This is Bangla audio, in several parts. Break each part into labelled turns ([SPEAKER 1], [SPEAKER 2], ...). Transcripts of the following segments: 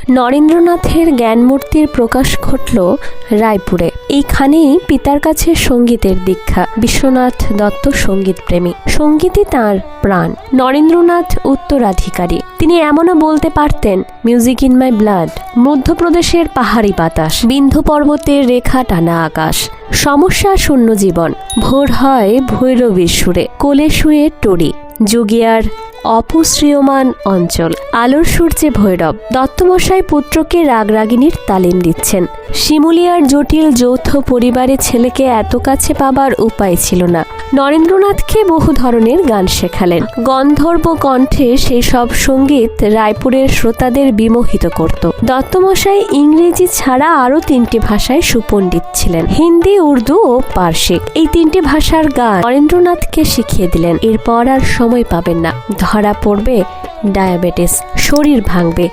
[SPEAKER 1] নরেন্দ্রনাথের জ্ঞানমূর্তির প্রকাশ ঘটল রায়পুরে। এইখানেই পিতার কাছে সঙ্গীতের দীক্ষা। বিশ্বনাথ দত্ত সঙ্গীত প্রেমী, সঙ্গীতই তাঁর প্রাণ। নরেন্দ্রনাথ উত্তরাধিকারী। তিনি এমনও বলতে পারতেন, মিউজিক ইন মাই ব্লাড। মধ্যপ্রদেশের পাহাড়ি বাতাস, বিন্ধ্য পর্বতের রেখা টানা আকাশ, সমস্যা শূন্য জীবন, ভোর হয় ভৈরবীর সুরে, কোলে শুয়ে টরি, যুগিয়ার অপশ্রিয়মান অঞ্চল, আলোর সূর্যে ভৈরব। দত্তমশাই পুত্রকে রাগরাগিনীর তালিম দিচ্ছেন। শিমুলিয়ার জটিল যৌথ পরিবারে ছেলেকে এত কাছে পাবার উপায় ছিল না। নরেন্দ্রনাথকে বহু ধরনের গান শেখালেন। গন্ধর্ব কণ্ঠে সেই সব সঙ্গীত রায়পুরের শ্রোতাদের বিমোহিত করত। দত্তমশাই ইংরেজি ছাড়া আরও 3টি ভাষায় সুপণ্ডিত ছিলেন, হিন্দি, উর্দু ও পার্সিক। এই 3টি ভাষার গান নরেন্দ্রনাথকে শিখিয়ে দিলেন। এরপর আর সময় পাবেন না। ধরা পড়বে ডায়াবেটিস, শরীর ভাঙবে,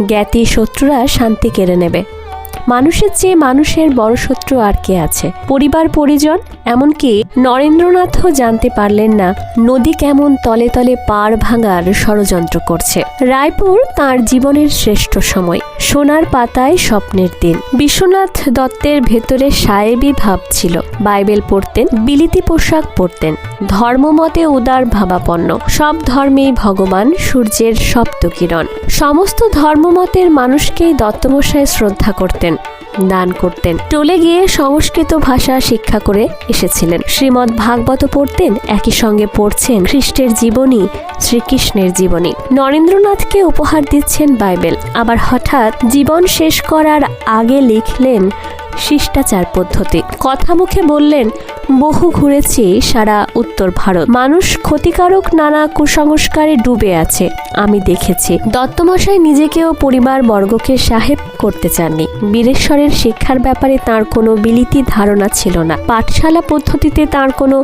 [SPEAKER 1] জ্ঞাতি শত্রুরা শান্তি কেড়ে নেবে। মানুষের চেয়ে মানুষের বড় শত্রু আর কে আছে? পরিবার, পরিজন। এমনকি নরেন্দ্রনাথও জানতে পারলেন না নদী কেমন তলে তলে পাড় ভাঙার ষড়যন্ত্র করছে। রায়পুর তাঁর জীবনের শ্রেষ্ঠ সময়, সোনার পাতায় স্বপ্নের দিন। বিশ্বনাথ দত্তের ভেতরে সায়েবি ভাব ছিল। বাইবেল পড়তেন, বিলিতি পোশাক পরতেন, ধর্মমতে উদার ভাবাপন্ন। সব ধর্মেই ভগবান সূর্যের সপ্তকিরণ। সমস্ত ধর্মমতের মানুষকেই দত্তমশাই শ্রদ্ধা করতেন, দান করতেন। টলে গিয়ে সংস্কৃত ভাষা শিক্ষা করে এসেছিলেন। শ্রীমদ্ ভাগবত পড়তেন, একই সঙ্গে পড়ছেন খ্রিস্টের জীবনী, শ্রীকৃষ্ণের জীবনী। নরেন্দ্রনাথকে উপহার দিচ্ছেন বাইবেল। আবার হঠাৎ জীবন শেষ করার আগে লিখলেন শিষ্টাচার পদ্ধতি। কথা মুখে বললেন, বহু ঘুরেছি সারা উত্তর ভারত। মানুষ ক্ষতিকারক নানা কুসংস্কারে ডুবে আছে, আমি দেখেছি। দত্তমশাই নিজেকেও পরিবার বর্গকে সাহেব করতে চাননি। বীরেশ্বরের শিক্ষার ব্যাপারে তার কোনো বিলিতি ধারণা ছিল না। পাঠশালা পদ্ধতিতে তার কোনো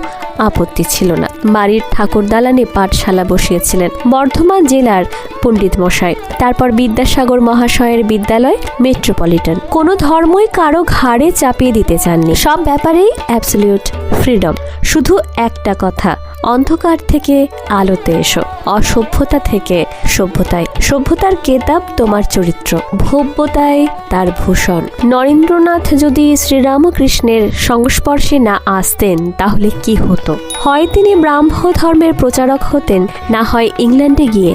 [SPEAKER 1] আপত্তি ছিল না। বাড়ির ঠাকুর দালানে পাঠশালা বসিয়েছিলেন বর্ধমান জেলার পণ্ডিত মশাই। তারপর বিদ্যাসাগর মহাশয়ের বিদ্যালয়, মেট্রোপলিটন। কোনো ধর্মই কারো ঘাড়ে চাপিয়ে দিতে চাননি। সব ব্যাপারেই অ্যাবসলিউট ফ্রিডম। শুধু একটা কথা, অন্ধকার থেকে আলোতে এসো, অসভ্যতা থেকে সভ্যতায়। সভ্যতার কেতাব তোমার চরিত্র, ভব্যতায় তার ভূষণ। নরেন্দ্রনাথ যদি শ্রীরামকৃষ্ণের সংস্পর্শে না আসতেন তাহলে কি হতো? হয় তিনি ব্রাহ্ম ধর্মের প্রচারক হতেন, না হয় ইংল্যান্ডে গিয়ে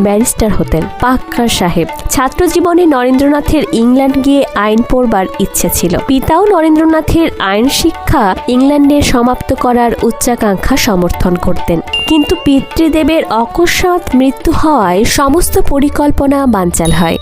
[SPEAKER 1] ব্যারিস্টার হতেন, পাক্কা সাহেব। ছাত্র জীবনে নরেন্দ্রনাথের ইংল্যান্ড গিয়ে আইন পড়বার ইচ্ছে ছিল। পিতাও নরেন্দ্রনাথের আইন শিক্ষা ইংল্যান্ডে সমাপ্ত করার উচ্চাকাঙ্ক্ষা সমর্থন করতেন। কিন্তু পিতৃদেবের অকস্মাৎ মৃত্যু হওয়ায় সমস্ত পরিকল্পনা বানচাল হয়।